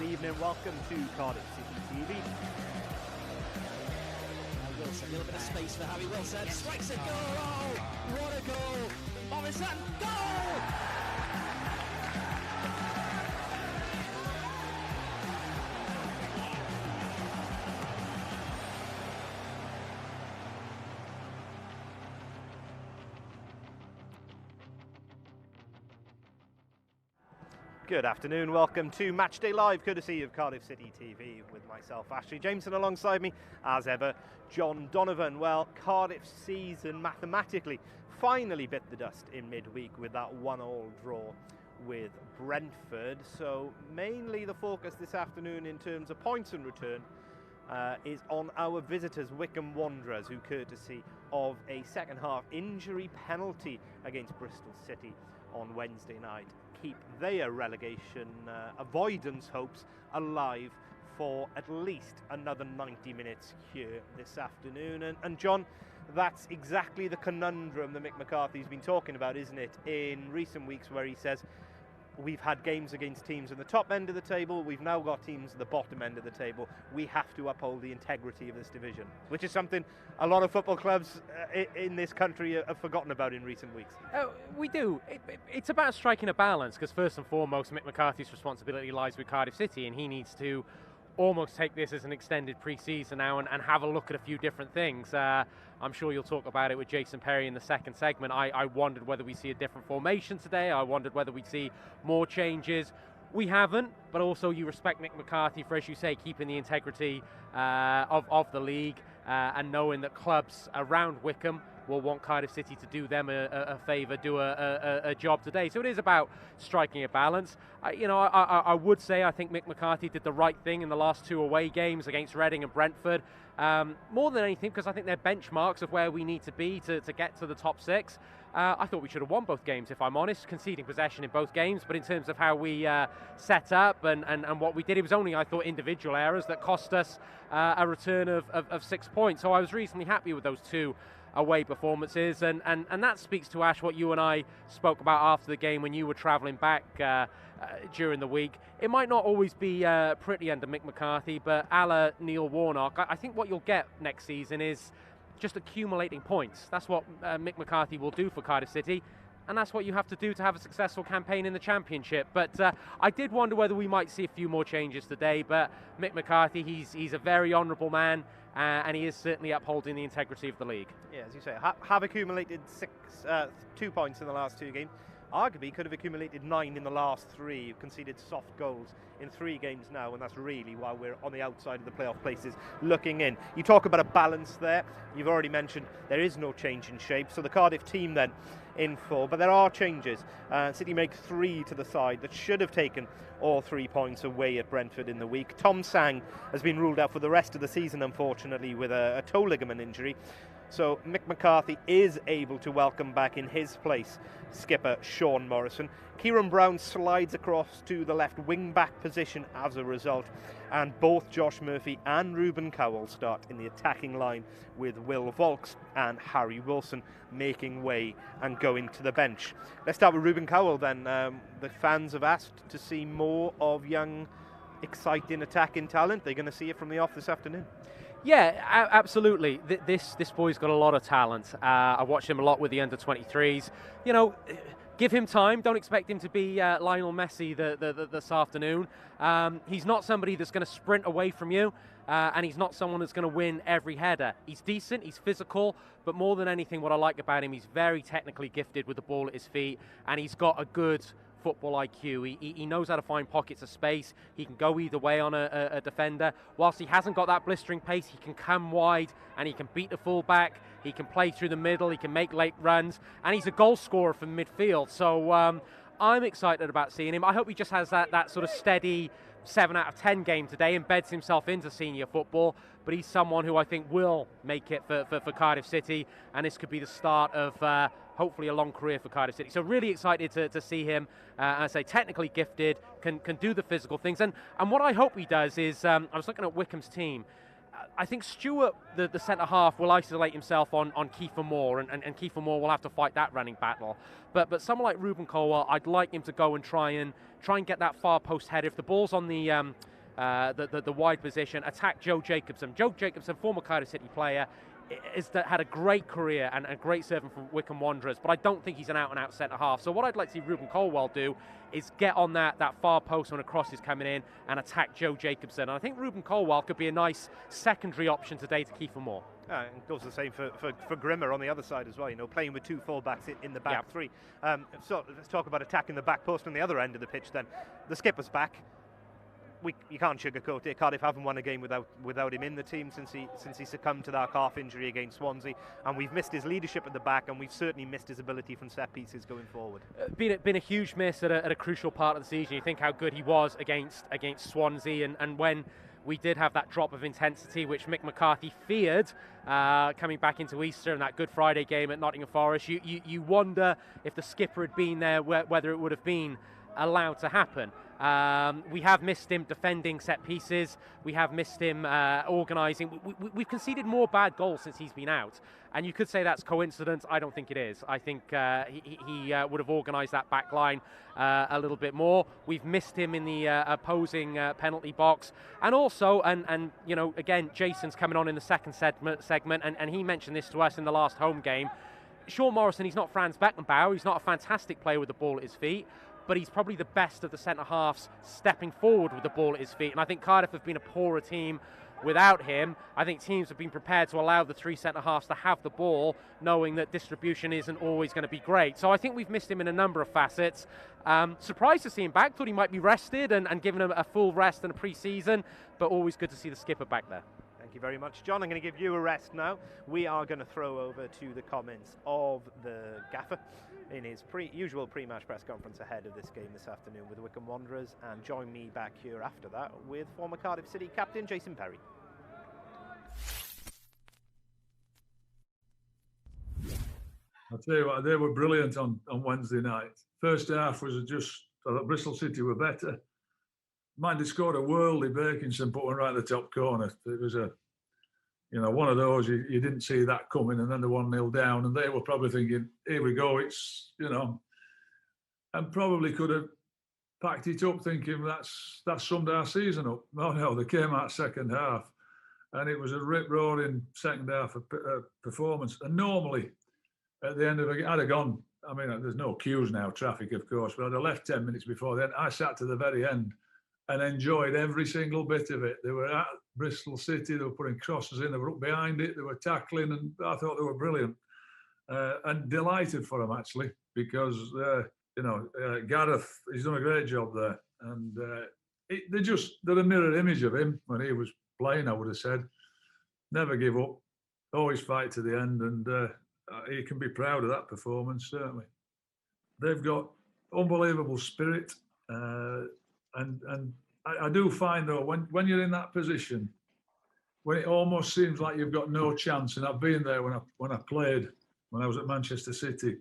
evening. Welcome to Cardiff TV. Wilson, a little bit of space for Harry Wilson. Strikes a goal. Oh, what a goal. Morrison, goal! Good afternoon, welcome to Matchday Live, courtesy of Cardiff City TV, with myself, Ashley Jameson, alongside me, as ever, John Donovan. Well, Cardiff's season mathematically finally bit the dust in midweek with that 1-1 draw with Brentford. So mainly the focus this afternoon in terms of points and return is on our visitors, Wycombe Wanderers, who, courtesy of a second half injury penalty against Bristol City on Wednesday night, keep their relegation avoidance hopes alive for at least another 90 minutes here this afternoon. And John, that's exactly the conundrum that Mick McCarthy's been talking about, isn't it, in recent weeks, where he says we've had games against teams in the top end of the table, we've now got teams at the bottom end of the table. We have to uphold the integrity of this division, which is something a lot of football clubs in this country have forgotten about in recent weeks. We do. It's about striking a balance, because first and foremost, Mick McCarthy's responsibility lies with Cardiff City, and he needs to almost take this as an extended pre-season now and have a look at a few different things. I'm sure you'll talk about it with Jason Perry in the second segment. I wondered whether we see a different formation today. I wondered whether we'd see more changes. We haven't, but also you respect Mick McCarthy for, as you say, keeping the integrity of the league and knowing that clubs around Wycombe will want Cardiff City to do them a favour, do a job today. So it is about striking a balance. I would say I think Mick McCarthy did the right thing in the last two away games against Reading and Brentford. More than anything, because I think they're benchmarks of where we need to be to get to the top six. I thought we should have won both games, if I'm honest, conceding possession in both games. But in terms of how we set up and what we did, it was only, I thought, individual errors that cost us a return of 6 points. So I was reasonably happy with those two away performances, and that speaks to, Ash, what you and I spoke about after the game when you were travelling back during the week. It might not always be pretty under Mick McCarthy, but a la Neil Warnock, I think what you'll get next season is just accumulating points. That's what Mick McCarthy will do for Cardiff City, and that's what you have to do to have a successful campaign in the Championship. But I did wonder whether we might see a few more changes today, but Mick McCarthy, he's a very honourable man, and he is certainly upholding the integrity of the league. Yeah, as you say, have accumulated 2 points in the last two games. Arguably could have accumulated 9 in the last 3. You've conceded soft goals in 3 games now, and that's really why we're on the outside of the playoff places looking in. You talk about a balance there. You've already mentioned there is no change in shape, so the Cardiff team then in full, but there are changes. City make 3 to the side that should have taken all 3 points away at Brentford in the week. Tom Sang has been ruled out for the rest of the season, unfortunately, with a toe ligament injury. So Mick McCarthy is able to welcome back in his place skipper Sean Morrison. Kieran Brown slides across to the left wing-back position as a result, and both Josh Murphy and Ruben Cowell start in the attacking line, with Will Vaulks and Harry Wilson making way and going to the bench. Let's start with Ruben Cowell then. The fans have asked to see more of young, exciting attacking talent. They're going to see it from the off this afternoon. Yeah, absolutely. This boy's got a lot of talent. I watched him a lot with the under-23s. You know, give him time. Don't expect him to be Lionel Messi this afternoon. He's not somebody that's going to sprint away from you, and he's not someone that's going to win every header. He's decent, he's physical, but more than anything, what I like about him, he's very technically gifted with the ball at his feet, and he's got a good football IQ. He knows how to find pockets of space. He can go either way on a defender. Whilst he hasn't got that blistering pace, he can come wide and he can beat the fullback. He can play through the middle. He can make late runs, and he's a goal scorer from midfield. So I'm excited about seeing him. I hope he just has that sort of steady 7 out of 10 game today, embeds himself into senior football. But he's someone who I think will make it for Cardiff City, and this could be the start of hopefully a long career for Cardiff City. So really excited to see him. I say technically gifted, can do the physical things. And what I hope he does is, I was looking at Wycombe's team. I think Stewart, the centre-half, will isolate himself on Kiefer Moore, and Kiefer Moore will have to fight that running battle. But someone like Ruben Cowell, I'd like him to go and try and get that far post header. If the ball's on the the wide position, attack Joe Jacobson. Joe Jacobson, former Cardiff City player, had a great career and a great servant for Wycombe Wanderers, but I don't think he's an out-and-out centre-half. So what I'd like to see Ruben Colwell do is get on that far post when a cross is coming in and attack Joe Jacobson. And I think Ruben Colwell could be a nice secondary option today to Kiefer Moore. And it goes the same for Grimmer on the other side as well, playing with two full-backs in the back three. So let's talk about attacking the back post on the other end of the pitch then. The skipper's back. You can't sugarcoat it. Cardiff haven't won a game without him in the team since he succumbed to that calf injury against Swansea, and we've missed his leadership at the back, and we've certainly missed his ability from set pieces going forward. Been a huge miss at a crucial part of the season. You think how good he was against Swansea, and when we did have that drop of intensity, which Mick McCarthy feared coming back into Easter and that Good Friday game at Nottingham Forest, you wonder if the skipper had been there, whether it would have been allowed to happen. We have missed him defending set pieces. We have missed him organising. We've conceded more bad goals since he's been out. And you could say that's coincidence. I don't think it is. I think he would have organised that back line a little bit more. We've missed him in the opposing penalty box. And also, and again, Jason's coming on in the second segment, and he mentioned this to us in the last home game. Sean Morrison, he's not Franz Beckenbauer. He's not a fantastic player with the ball at his feet, but he's probably the best of the centre-halves stepping forward with the ball at his feet. And I think Cardiff have been a poorer team without him. I think teams have been prepared to allow the three centre-halves to have the ball, knowing that distribution isn't always going to be great. So I think we've missed him in a number of facets. Surprised to see him back. Thought he might be rested and given him a full rest in a pre-season, but always good to see the skipper back there. Thank you very much, John. I'm going to give you a rest now. We are going to throw over to the comments of the gaffer in his usual pre-match press conference ahead of this game this afternoon with Wycombe Wanderers, and join me back here after that with former Cardiff City captain Jason Perry. I'll tell you what, they were brilliant on Wednesday night. First half was just, I thought Bristol City were better. Mind, they scored a worldly Bakinson, put one right in the top corner. It was one of those you didn't see that coming, and then the 1-0 down, and they were probably thinking, here we go, it's, and probably could have packed it up thinking that's summed our season up. No, they came out second half, and it was a rip-roaring second half of performance. And normally, at the end of it, I'd have gone, there's no queues now, traffic of course, but I'd have left 10 minutes before then. I sat to the very end and enjoyed every single bit of it. They were at Bristol City, they were putting crosses in, they were up behind it, they were tackling, and I thought they were brilliant. And delighted for them, actually, because, Gareth, he's done a great job there. And they're a mirror image of him when he was playing, I would have said. Never give up, always fight to the end, and he can be proud of that performance, certainly. They've got unbelievable spirit, and I do find, though, when you're in that position, when it almost seems like you've got no chance, and I've been there when I played, when I was at Manchester City,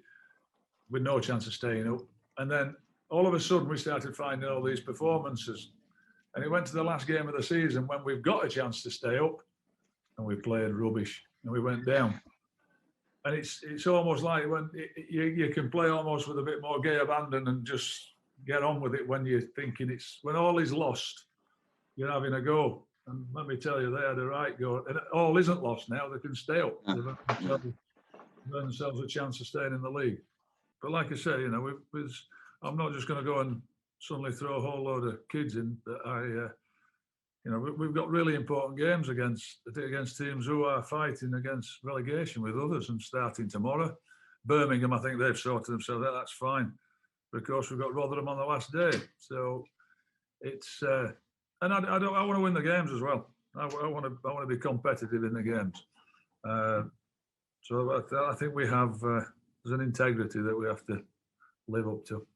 with no chance of staying up. And then all of a sudden we started finding all these performances. And it went to the last game of the season when we've got a chance to stay up, and we played rubbish, and we went down. And it's almost like when you can play almost with a bit more gay abandon and just get on with it when you're thinking when all is lost, you're having a go. And let me tell you, they had a right go. And all isn't lost now, they can stay up. They've given themselves a chance of staying in the league. But like I say, I'm not just going to go and suddenly throw a whole load of kids in. We've got really important games against teams who are fighting against relegation with others, and starting tomorrow. Birmingham, I think they've sorted themselves out, that's fine. But of course, we've got Rotherham on the last day. So it's, and I want to win the games as well. I want to be competitive in the games. So I think we have, there's an integrity that we have to live up to.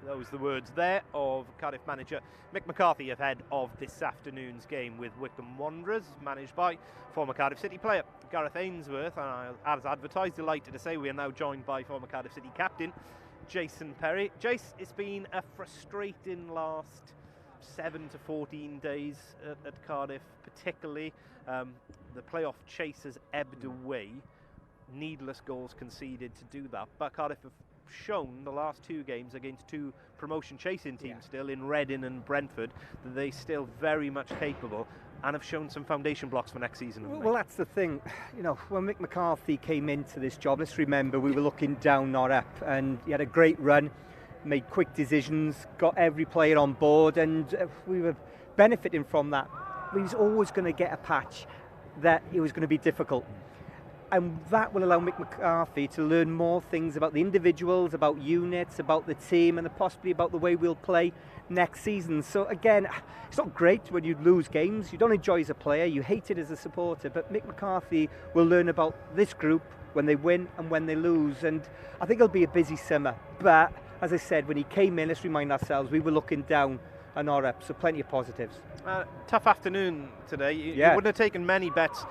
Those are the words there of Cardiff manager Mick McCarthy ahead of this afternoon's game with Wycombe Wanderers, managed by former Cardiff City player Gareth Ainsworth. And as advertised, delighted to say we are now joined by former Cardiff City captain Jason Perry. Jace, it's been a frustrating last 7 to 14 days at Cardiff, particularly. The playoff chase has ebbed away. needless goals conceded to do that. But Cardiff have shown the last 2 games against 2 promotion chasing teams still in Reading and Brentford that they're still very much capable and have shown some foundation blocks for next season. Well, that's the thing. You know, when Mick McCarthy came into this job, let's remember we were looking down, not up, and he had a great run, made quick decisions, got every player on board, and we were benefiting from that. He was always going to get a patch that it was going to be difficult. And that will allow Mick McCarthy to learn more things about the individuals, about units, about the team, and possibly about the way we'll play next season. So again, it's not great when you lose games. You don't enjoy as a player, you hate it as a supporter, but Mick McCarthy will learn about this group when they win and when they lose. And I think it'll be a busy summer. But as I said, when he came in, let's remind ourselves, we were looking down and not up, so plenty of positives. Tough afternoon today. You wouldn't have taken many bets,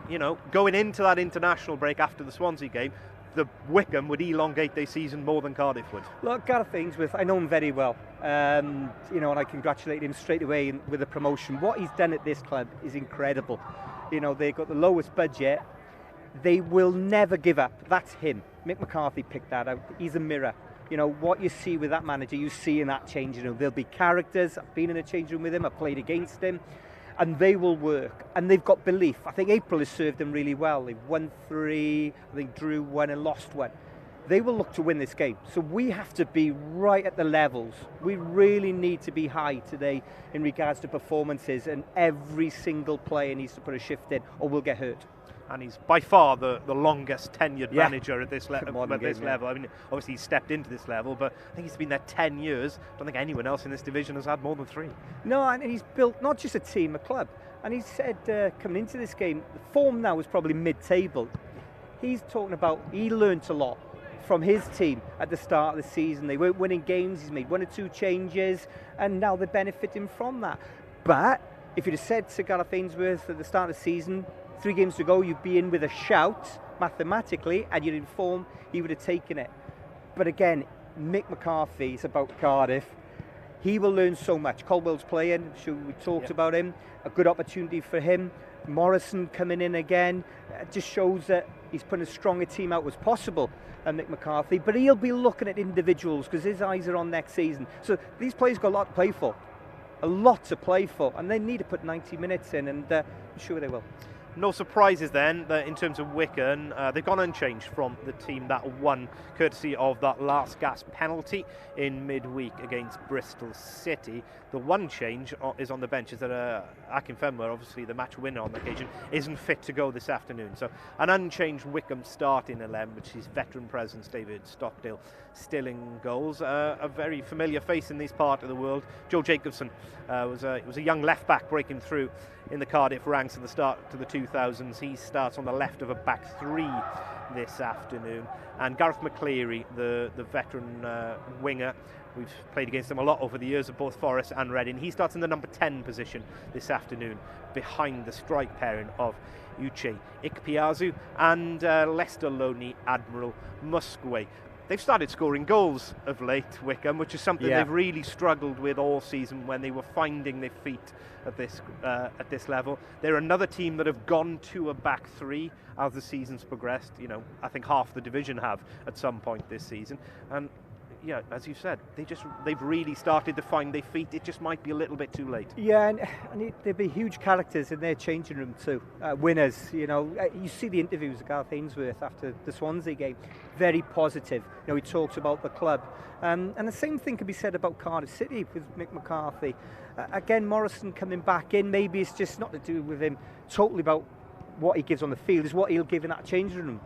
you know, going into that international break after the Swansea game. The Wycombe would elongate their season more than Cardiff would. Look, Gareth Ainsworth, I know him very well, you know, and I congratulate him straight away with the promotion. What he's done at this club is incredible. You know, they've got the lowest budget. They will never give up. That's him. Mick McCarthy picked that out. He's a mirror. You know, what you see with that manager, you see in that changing room. There'll be characters. I've been in a changing room with him. I've played against him. And they will work. And they've got belief. I think April has served them really well. They've won 3, I think drew 1 and lost 1. They will look to win this game. So we have to be right at the levels. We really need to be high today in regards to performances. And every single player needs to put a shift in or we'll get hurt. And he's by far the longest tenured manager at this, level. I mean, obviously he stepped into this level, but I think he's been there 10 years. I don't think anyone else in this division has had more than 3. No, and he's built not just a team, a club. And he said coming into this game, the form now is probably mid-table. He's talking about he learnt a lot from his team at the start of the season. They weren't winning games, he's made 1 or 2 changes, and now they're benefiting from that. But if you'd have said to Gareth Ainsworth at the start of the season, 3 games to go, you'd be in with a shout, mathematically, and you're in form, he would have taken it. But again, Mick McCarthy is about Cardiff. He will learn so much. Caldwell's playing, I'm sure we talked about him. A good opportunity for him. Morrison coming in again. Just shows that he's putting as strong a team out as possible, Mick McCarthy. But he'll be looking at individuals because his eyes are on next season. So these players got a lot to play for. A lot to play for. And they need to put 90 minutes in, and I'm sure they will. No surprises then in terms of Wycombe. They've gone unchanged from the team that won, courtesy of that last gasp penalty in midweek against Bristol City. The one change is on the bench is that Akinfenwa, obviously the match winner on the occasion, isn't fit to go this afternoon. So an unchanged Wycombe starting 11, which is veteran presence David Stockdale still in goals. A very familiar face in this part of the world. Joe Jacobson was a young left back breaking through in the Cardiff ranks at the start to the 2000s. He starts on the left of a back 3 this afternoon. And Gareth McCleary, the veteran winger, we've played against him a lot over the years at both Forest and Reading. He starts in the number 10 position this afternoon, behind the strike pairing of Uche Ikpeazu and Leicester loanee Admiral Musquay. They've started scoring goals of late, Wycombe, which is something they've really struggled with all season when they were finding their feet at this level. They're another team that have gone to a back 3 as the season's progressed. You know, I think half the division have at some point this season. And yeah, as you said, they've really started to find their feet. It just might be a little bit too late. Yeah, and there'll be huge characters in their changing room too. Winners, you know. You see the interviews of Gareth Ainsworth after the Swansea game. Very positive. You know, he talks about the club. And the same thing can be said about Cardiff City with Mick McCarthy. Again, Morrison coming back in. Maybe it's just not to do with him totally about what he gives on the field. It's what he'll give in that changing room.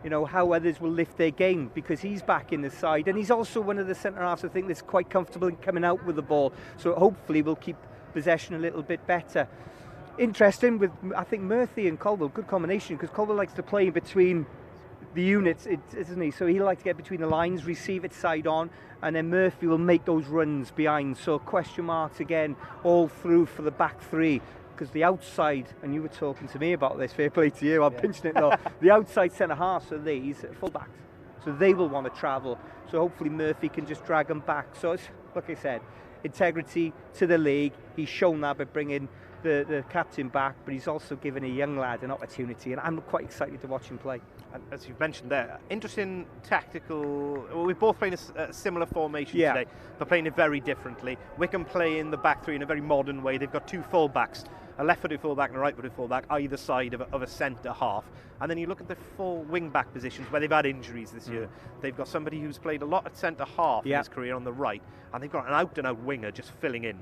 You know, how others will lift their game because he's back in the side. And he's also one of the centre-halves, I think, that's quite comfortable in coming out with the ball. So hopefully we'll keep possession a little bit better. Interesting with, I think, Murphy and Caldwell, good combination because Caldwell likes to play in between the units, isn't he? So he'll like to get between the lines, receive it side on, and then Murphy will make those runs behind. So question marks again all through for the back 3. Because the outside, and you were talking to me about this, fair play to you, I'm pinching it though, the outside centre-halves are these full-backs. So they will want to travel. So hopefully Murphy can just drag them back. So it's, like I said, integrity to the league. He's shown that by bringing the captain back, but he's also given a young lad an opportunity, and I'm quite excited to watch him play. And as you've mentioned there, interesting tactical. Well, we've both played a similar formation Yeah. today, but playing it very differently. Wycombe play in the back three in a very modern way. They've got two full-backs, a left-footed full-back and a right-footed full-back, either side of a centre half. And then you look at the full wing-back positions where they've had injuries this year. They've got somebody who's played a lot at centre half in his career on the right, and they've got an out-and-out winger just filling in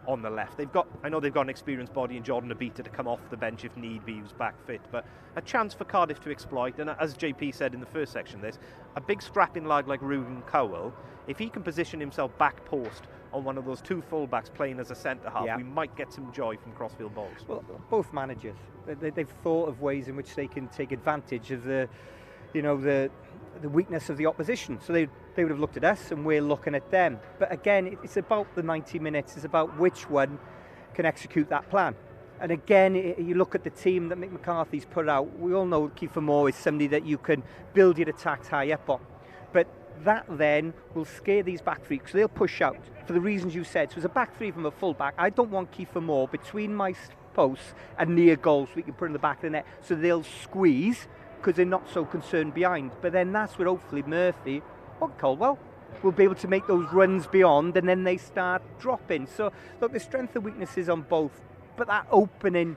on the left. I know they've got an experienced body in Jordan Abita to come off the bench if need be, who's back fit, but a chance for Cardiff to exploit. And as JP said in the first section of this, a big strapping lad like Ruben Cowell, if he can position himself back post on one of those two full-backs playing as a centre half, we might get some joy from Crossfield Vaulks. Well, both managers, they've thought of ways in which they can take advantage of the weakness of the opposition. So they would have looked at us and we're looking at them. But again, it's about the 90 minutes. It's about which one can execute that plan. And again, you look at the team that Mick McCarthy's put out. We all know Kiefer Moore is somebody that you can build your attacks high up on. But that then will scare these back three, because they'll push out for the reasons you said. So as a back three from a full back, I don't want Kiefer Moore between my posts and near goals so we can put in the back of the net. So they'll squeeze because they're not so concerned behind. But then that's where hopefully Murphy or Caldwell will be able to make those runs beyond, and then they start dropping. So look, there's strength and weaknesses on both, but that opening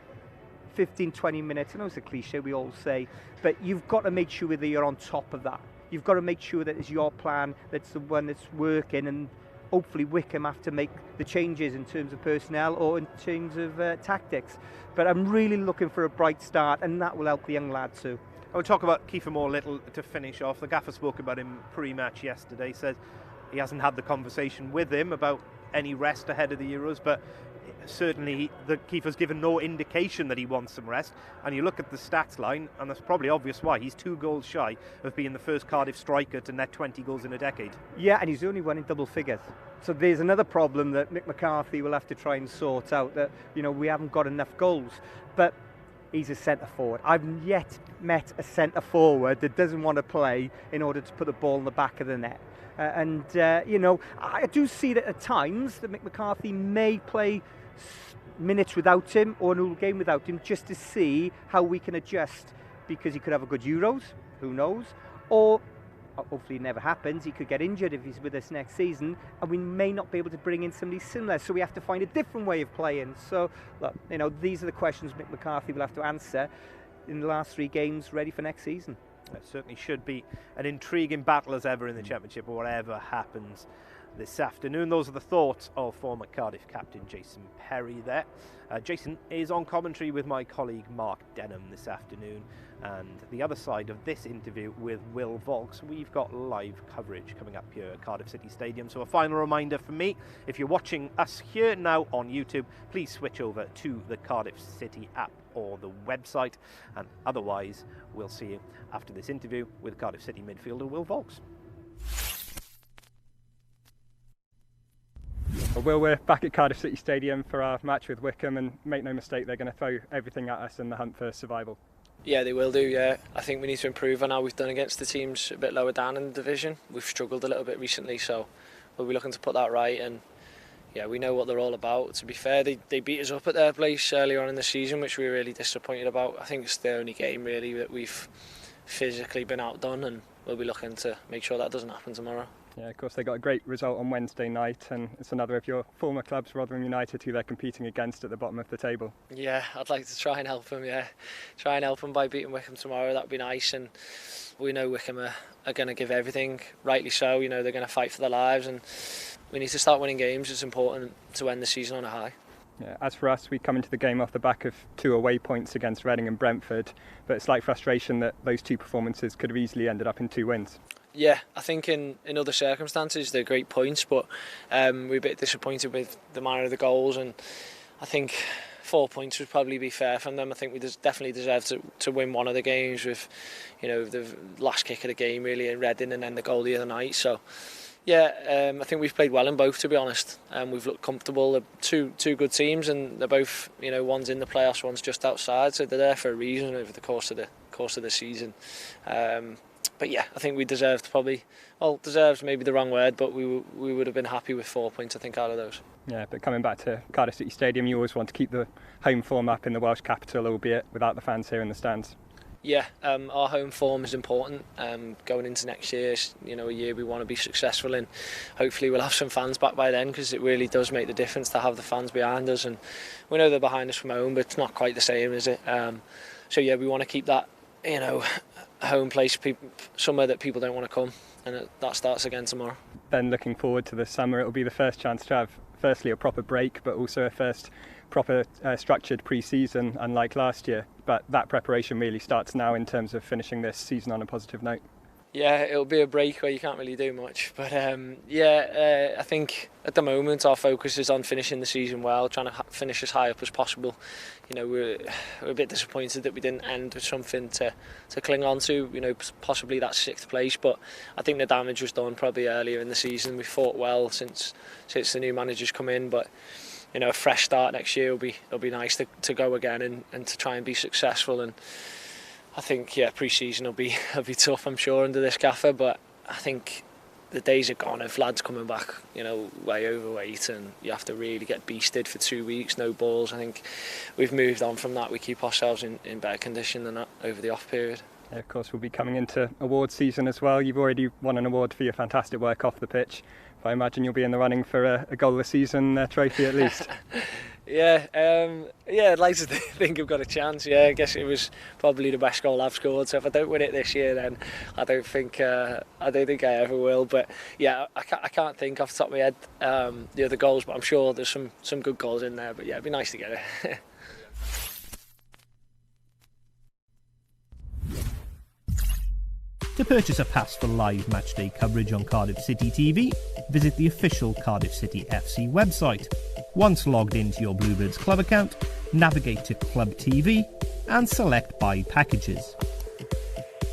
15-20 minutes, I know it's a cliche we all say, but you've got to make sure that you're on top of that. You've got to make sure that it's your plan, that's the one that's working, and hopefully Wycombe have to make the changes in terms of personnel or in terms of tactics. But I'm really looking for a bright start, and that will help the young lad too. I will talk about Kiefer Moore a little to finish off. The gaffer spoke about him pre-match yesterday, said he hasn't had the conversation with him about any rest ahead of the Euros, but certainly the Kiefer's given no indication that he wants some rest. And you look at the stats line, and that's probably obvious why. He's 2 goals shy of being the first Cardiff striker to net 20 goals in a decade. Yeah, and he's the only one in double figures. So there's another problem that Mick McCarthy will have to try and sort out, that, you know, we haven't got enough goals. But he's a centre forward. I've yet met a centre forward that doesn't want to play in order to put the ball in the back of the net. You know, I do see that at times that Mick McCarthy may play minutes without him or an all game without him, just to see how we can adjust, because he could have a good Euros, who knows, or hopefully it never happens, he could get injured if he's with us next season, and we may not be able to bring in somebody similar, so we have to find a different way of playing. So look, you know, these are the questions Mick McCarthy will have to answer in the last 3 games ready for next season. It certainly should be an intriguing battle as ever in the Championship, whatever happens this afternoon. Those are the thoughts of former Cardiff captain Jason Perry there. Jason is on commentary with my colleague Mark Denham this afternoon, and the other side of this interview with Will Vaulks, we've got live coverage coming up here at Cardiff City Stadium. So a final reminder from me, if you're watching us here now on YouTube, please switch over to the Cardiff City app or the website, and otherwise we'll see you after this interview with Cardiff City midfielder Will Vaulks. Well, we're back at Cardiff City Stadium for our match with Wycombe, and make no mistake, they're going to throw everything at us in the hunt for survival. Yeah, they will do, yeah. I think we need to improve on how we've done against the teams a bit lower down in the division. We've struggled a little bit recently, so we'll be looking to put that right, and yeah, we know what they're all about. To be fair, they beat us up at their place earlier on in the season, which we were really disappointed about. I think it's the only game really that we've physically been outdone, and we'll be looking to make sure that doesn't happen tomorrow. Yeah, of course, they got a great result on Wednesday night, and it's another of your former clubs, Rotherham United, who they're competing against at the bottom of the table. Yeah, I'd like to try and help them, Try and help them by beating Wycombe tomorrow, that'd be nice. And we know Wycombe are going to give everything, rightly so, you know, they're going to fight for their lives, and we need to start winning games. It's important to end the season on a high. Yeah, as for us, we come into the game off the back of 2 away points against Reading and Brentford, but it's like frustration that those 2 performances could have easily ended up in 2 wins. Yeah, I think in other circumstances they're great points, but we're a bit disappointed with the manner of the goals, and I think 4 points would probably be fair from them. I think we definitely deserve to win one of the games with, you know, the last kick of the game really in Reading, and then the goal the other night. So yeah, I think we've played well in both, to be honest. We've looked comfortable. They're two good teams, and they're both, you know, one's in the playoffs, one's just outside, so they're there for a reason over the course of the season. yeah, I think we deserved deserved maybe the wrong word, but we would have been happy with 4 points, I think, out of those. Yeah, but coming back to Cardiff City Stadium, you always want to keep the home form up in the Welsh capital, albeit without the fans here in the stands. Yeah, our home form is important. Going into next year, a year we want to be successful in. Hopefully we'll have some fans back by then, because it really does make the difference to have the fans behind us. And we know they're behind us from home, but it's not quite the same, is it? So yeah, we want to keep that, home place, somewhere that people don't want to come, and that starts again tomorrow. Then looking forward to the summer, it'll be the first chance to have, firstly, a proper break, but also a first proper structured pre-season, unlike last year. But that preparation really starts now in terms of finishing this season on a positive note. Yeah, it'll be a break where you can't really do much. But I think at the moment our focus is on finishing the season well, trying to finish as high up as possible. We're a bit disappointed that we didn't end with something to cling on to, possibly that 6th place. But I think the damage was done probably earlier in the season. We fought well since the new manager's come in, but a fresh start next year will be nice to go again and to try and be successful. And I think pre-season will be tough, I'm sure, under this gaffer, but I think the days are gone of lads coming back way overweight and you have to really get beasted for 2 weeks, no balls. I think we've moved on from that. We keep ourselves in better condition than that over the off period. Yeah, of course, we'll be coming into awards season as well. You've already won an award for your fantastic work off the pitch. I imagine you'll be in the running for a goal of the season trophy at least. I'd like to think I've got a chance. Yeah, I guess it was probably the best goal I've scored. So if I don't win it this year, then I don't think I ever will. But yeah, I can't think off the top of my head the other goals, but I'm sure there's some good goals in there. But yeah, it'd be nice to get it. To purchase a pass for live matchday coverage on Cardiff City TV, visit the official Cardiff City FC website. Once logged into your Bluebirds club account, navigate to Club TV and select Buy Packages.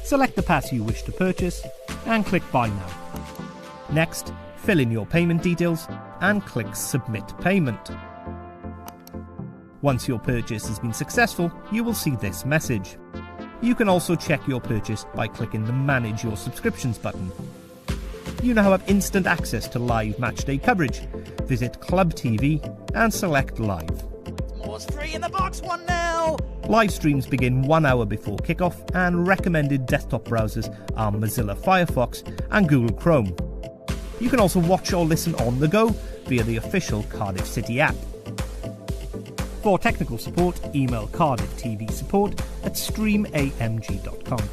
Select the pass you wish to purchase and click Buy Now. Next, fill in your payment details and click Submit Payment. Once your purchase has been successful, you will see this message. You can also check your purchase by clicking the Manage Your Subscriptions button. You now have instant access to live matchday coverage. Visit Club TV and select Live. Moore's free in the box, 1-0! Live streams begin 1 hour before kickoff, and recommended desktop browsers are Mozilla Firefox and Google Chrome. You can also watch or listen on the go via the official Cardiff City app. For technical support, email Cardiff TV support@streamamg.com.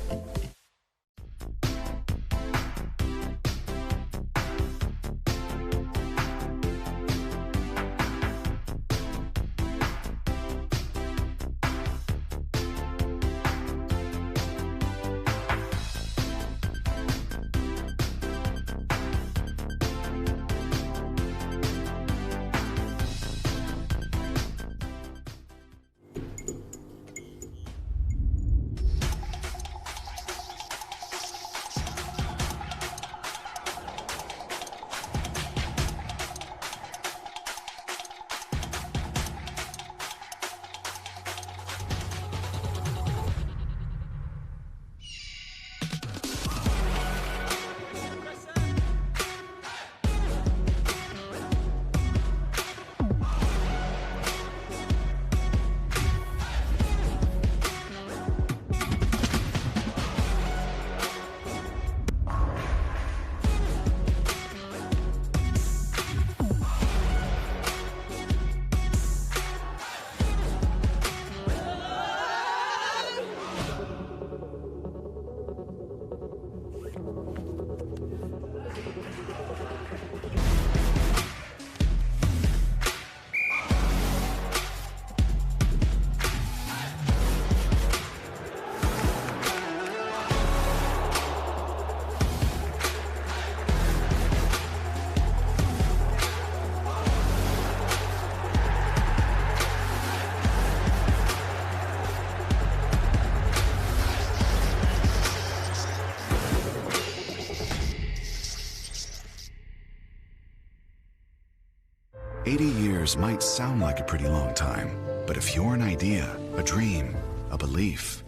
Might sound like a pretty long time, but if you're an idea, a dream, a belief,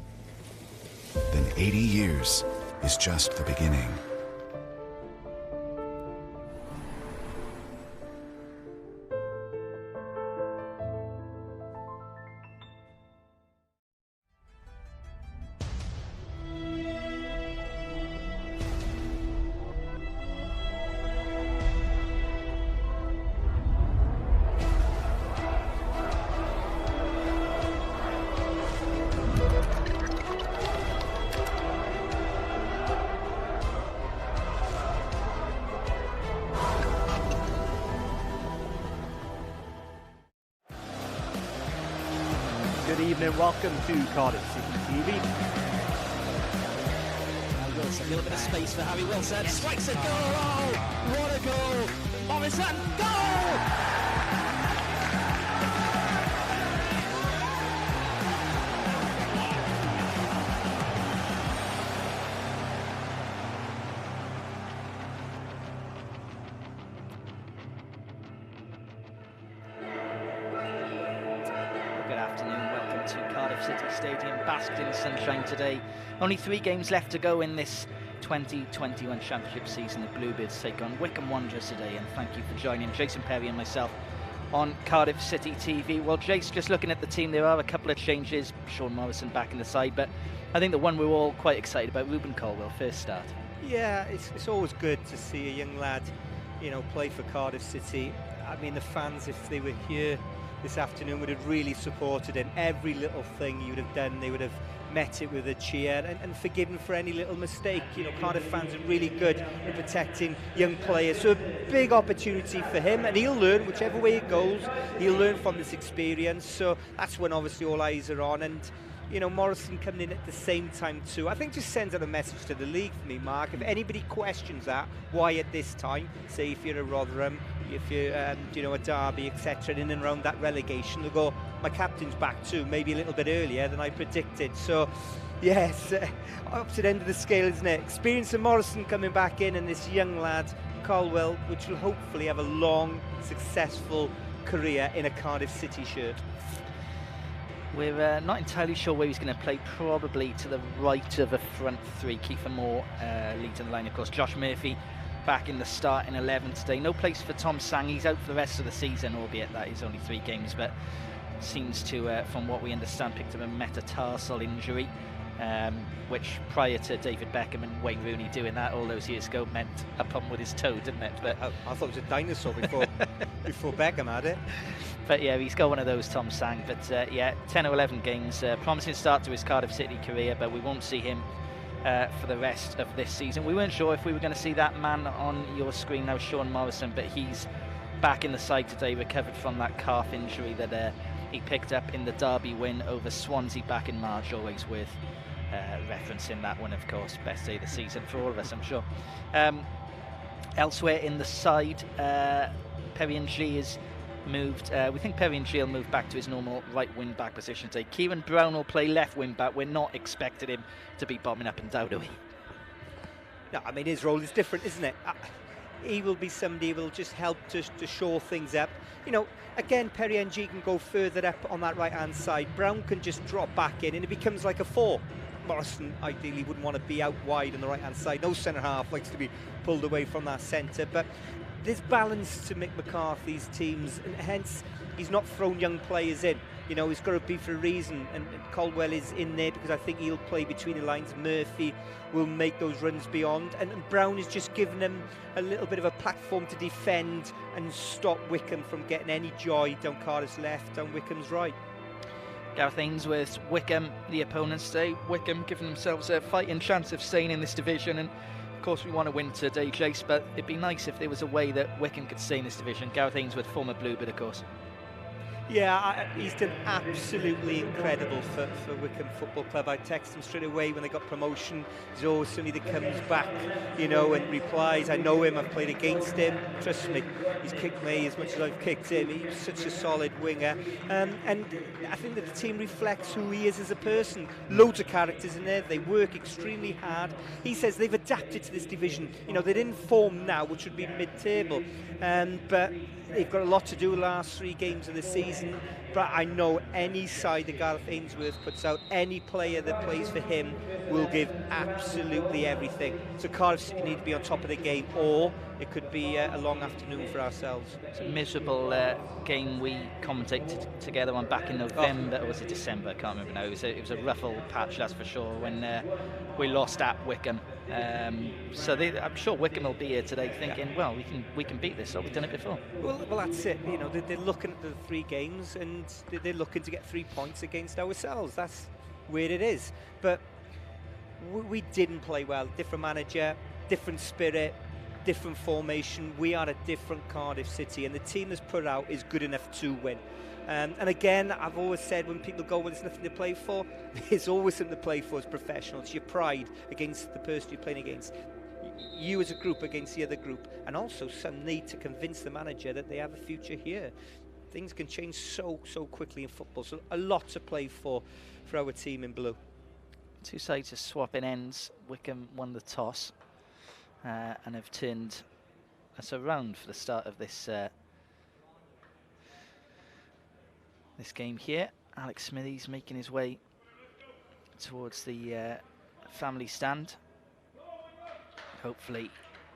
then 80 years is just the beginning. Good evening, welcome to Cardiff City TV. Wilson, a little bit of space for Harry Wilson, strikes a goal, oh, what a goal! Morrison, goal! Good afternoon, welcome to Cardiff City Stadium, basked in sunshine today. Only 3 games left to go in this 2021 Championship season. The Bluebirds take on Wycombe Wanderers today, and thank you for joining Jason Perry and myself on Cardiff City TV. Well, Jace, just looking at the team, there are a couple of changes. Sean Morrison back in the side, but I think the one we're all quite excited about, Ruben Colwell, first start. Yeah, it's always good to see a young lad, play for Cardiff City. I mean, the fans, if they were here this afternoon, would have really supported him. Every little thing he would have done, they would have met it with a cheer and forgiven for any little mistake. Cardiff fans are really good in protecting young players, so a big opportunity for him, and he'll learn whichever way it goes. He'll learn from this experience, so that's when obviously all eyes are on. And Morrison coming in at the same time too, I think just sends out a message to the league for me, Mark. If anybody questions that, why at this time, say if you're a Rotherham, if you're a Derby, etc., in and around that relegation, they'll go, my captain's back too, maybe a little bit earlier than I predicted. So yes, opposite end of the scale, isn't it? Experience of Morrison coming back in, and this young lad Colwell, which will hopefully have a long, successful career in a Cardiff City shirt. We're not entirely sure where he's going to play, probably to the right of a front 3. Kiefer Moore leads in the line, of course. Josh Murphy back in the starting 11 today. No place for Tom Sang. He's out for the rest of the season, albeit that is only 3 games, but seems to, from what we understand, picked up a metatarsal injury, which prior to David Beckham and Wayne Rooney doing that all those years ago meant a problem with his toe, didn't it? But I thought it was a dinosaur before Beckham had it. But yeah, he's got one of those, Tom Sang. But yeah, 10 or 11 games, promising start to his Cardiff City career, but we won't see him for the rest of this season. We weren't sure if we were going to see that man on your screen now, Sean Morrison, but he's back in the side today, recovered from that calf injury that he picked up in the Derby win over Swansea back in March. Always worth referencing that one, of course. Best day of the season for all of us, I'm sure. Elsewhere in the side, Perry Ng is moved. We think Perry Ng will move back to his normal right wing back position today. Kieran Brown will play left wing back. We're not expecting him to be bombing up and down, are we? No, I mean, his role is different, isn't it? He will be somebody who will just help to shore things up. Again, Perry Ng can go further up on that right hand side. Brown can just drop back in and it becomes like a 4. Morrison ideally wouldn't want to be out wide on the right hand side. No centre half likes to be pulled away from that centre, but there's balance to Mick McCarthy's teams, and hence he's not thrown young players in. He's got to be for a reason, and Colwell is in there because I think he'll play between the lines. Murphy will make those runs beyond, and Brown is just giving them a little bit of a platform to defend and stop Wycombe from getting any joy down Cardiff's left, down Wycombe's right. Gareth Ainsworth's Wycombe, the opponents today. Wycombe giving themselves a fighting chance of staying in this division, and of course we want to win today, Jace, but it'd be nice if there was a way that Wycombe could stay in this division. Gareth Ainsworth, former Bluebird, of course. Yeah, he's done absolutely incredible for Wycombe Football Club. I texted him straight away when they got promotion. He's always somebody that comes back, and replies. I know him, I've played against him. Trust me, he's kicked me as much as I've kicked him. He's such a solid winger. And I think that the team reflects who he is as a person. Loads of characters in there. They work extremely hard. He says they've adapted to this division. They're in form now, which would be mid-table. But they've got a lot to do the last 3 games of the season. season, but I know any side that Gareth Ainsworth puts out, any player that plays for him will give absolutely everything. So Cardiff City need to be on top of the game, or it could be a long afternoon for ourselves. It's a miserable game we commentated together on back in November, or was it December? I can't remember now. It was a rough old patch, that's for sure, when we lost at Wycombe. So I'm sure Wycombe will be here today thinking, well, we can beat this. Oh, we've done it before. Well, that's it. You know, they're looking at the 3 games and they're looking to get 3 points against ourselves. That's where it is. But we didn't play well. Different manager, different spirit, different formation. We are a different Cardiff City, and the team that's put out is good enough to win. And again, I've always said when people go, well, there's nothing to play for, there's always something to play for as professionals. Your pride against the person you're playing against, you as a group against the other group, and also some need to convince the manager that they have a future here. Things can change so quickly in football, so a lot to play for our team in blue. 2 sides are swapping ends. Wycombe won the toss and have turned us around for the start of this this game here. Alex Smithies making his way towards the family stand. Hopefully